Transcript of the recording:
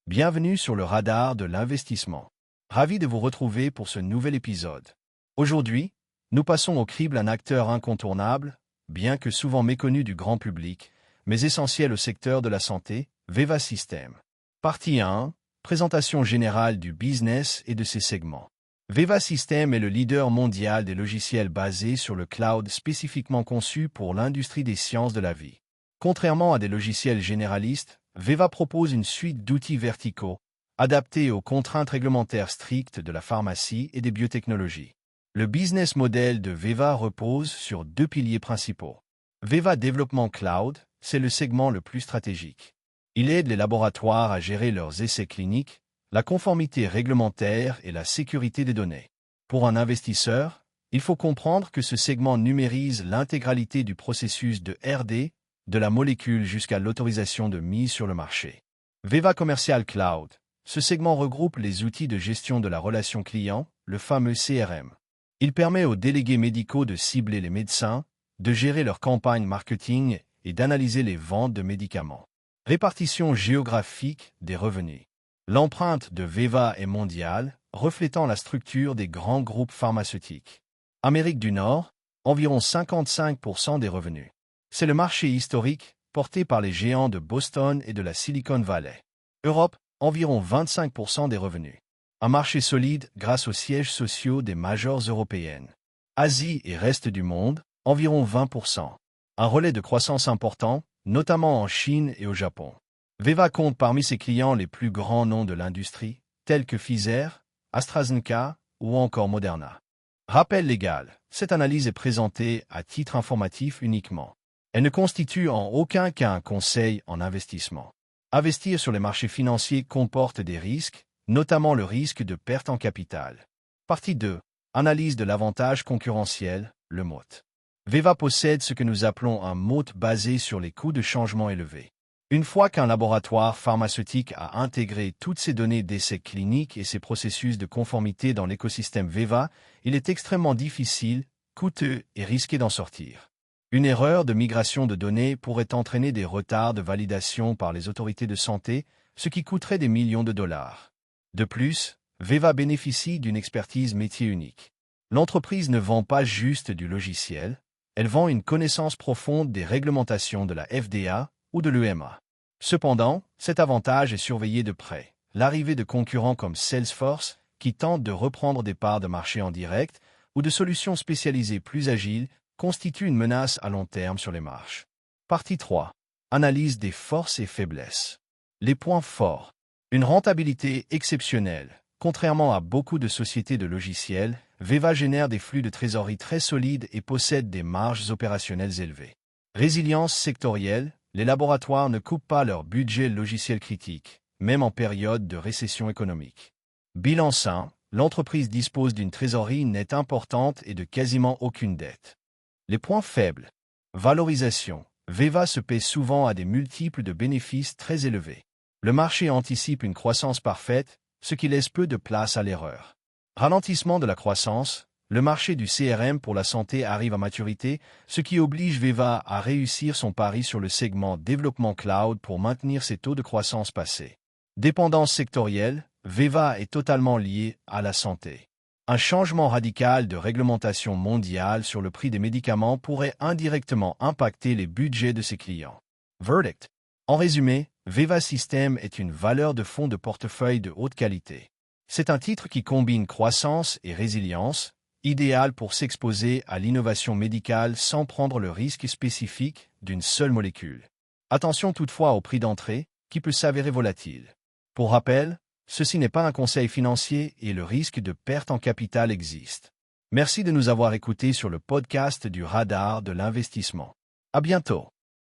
Bienvenue sur le radar de l'investissement. Ravi de vous retrouver pour ce nouvel épisode. Aujourd'hui, nous passons au crible un acteur incontournable, bien que souvent méconnu du grand public, mais essentiel au secteur de la santé, Veeva Systems. Partie 1. Présentation générale du business et de ses segments. Veeva Systems est le leader mondial des logiciels basés sur le cloud spécifiquement conçus pour l'industrie des sciences de la vie. Contrairement à des logiciels généralistes, Veeva propose une suite d'outils verticaux, adaptés aux contraintes réglementaires strictes de la pharmacie et des biotechnologies. Le business model de Veeva repose sur deux piliers principaux. Veeva Développement Cloud, c'est le segment le plus stratégique. Il aide les laboratoires à gérer leurs essais cliniques, la conformité réglementaire et la sécurité des données. Pour un investisseur, il faut comprendre que ce segment numérise l'intégralité du processus de R&D, de la molécule jusqu'à l'autorisation de mise sur le marché. Veeva Commercial Cloud. Ce segment regroupe les outils de gestion de la relation client, le fameux CRM. Il permet aux délégués médicaux de cibler les médecins, de gérer leur campagne marketing et d'analyser les ventes de médicaments. Répartition géographique des revenus. L'empreinte de Veeva est mondiale, reflétant la structure des grands groupes pharmaceutiques. Amérique du Nord, environ 55% des revenus. C'est le marché historique, porté par les géants de Boston et de la Silicon Valley. Europe, environ 25% des revenus. Un marché solide grâce aux sièges sociaux des majors européennes. Asie et reste du monde, environ 20%. Un relais de croissance important, notamment en Chine et au Japon. Veeva compte parmi ses clients les plus grands noms de l'industrie, tels que Pfizer, AstraZeneca ou encore Moderna. Rappel légal, cette analyse est présentée à titre informatif uniquement. Elle ne constitue en aucun cas un conseil en investissement. Investir sur les marchés financiers comporte des risques, notamment le risque de perte en capital. Partie 2. Analyse de l'avantage concurrentiel, le MOAT. Veeva possède ce que nous appelons un MOAT basé sur les coûts de changement élevés. Une fois qu'un laboratoire pharmaceutique a intégré toutes ses données d'essais cliniques et ses processus de conformité dans l'écosystème Veeva, il est extrêmement difficile, coûteux et risqué d'en sortir. Une erreur de migration de données pourrait entraîner des retards de validation par les autorités de santé, ce qui coûterait des millions de dollars. De plus, Veeva bénéficie d'une expertise métier unique. L'entreprise ne vend pas juste du logiciel, elle vend une connaissance profonde des réglementations de la FDA ou de l'EMA. Cependant, cet avantage est surveillé de près. L'arrivée de concurrents comme Salesforce, qui tentent de reprendre des parts de marché en direct, ou de solutions spécialisées plus agiles, constitue une menace à long terme sur les marges. Partie 3. Analyse des forces et faiblesses. Les points forts. Une rentabilité exceptionnelle. Contrairement à beaucoup de sociétés de logiciels, Veeva génère des flux de trésorerie très solides et possède des marges opérationnelles élevées. Résilience sectorielle. Les laboratoires ne coupent pas leur budget logiciel critique, même en période de récession économique. Bilan sain. L'entreprise dispose d'une trésorerie nette importante et de quasiment aucune dette. Les points faibles. Valorisation. Veeva se paie souvent à des multiples de bénéfices très élevés. Le marché anticipe une croissance parfaite, ce qui laisse peu de place à l'erreur. Ralentissement de la croissance. Le marché du CRM pour la santé arrive à maturité, ce qui oblige Veeva à réussir son pari sur le segment développement cloud pour maintenir ses taux de croissance passés. Dépendance sectorielle. Veeva est totalement lié à la santé. Un changement radical de réglementation mondiale sur le prix des médicaments pourrait indirectement impacter les budgets de ses clients. Verdict. En résumé, Veeva Systems est une valeur de fonds de portefeuille de haute qualité. C'est un titre qui combine croissance et résilience, idéal pour s'exposer à l'innovation médicale sans prendre le risque spécifique d'une seule molécule. Attention toutefois au prix d'entrée, qui peut s'avérer volatile. Pour rappel, ceci n'est pas un conseil financier et le risque de perte en capital existe. Merci de nous avoir écoutés sur le podcast du radar de l'investissement. À bientôt.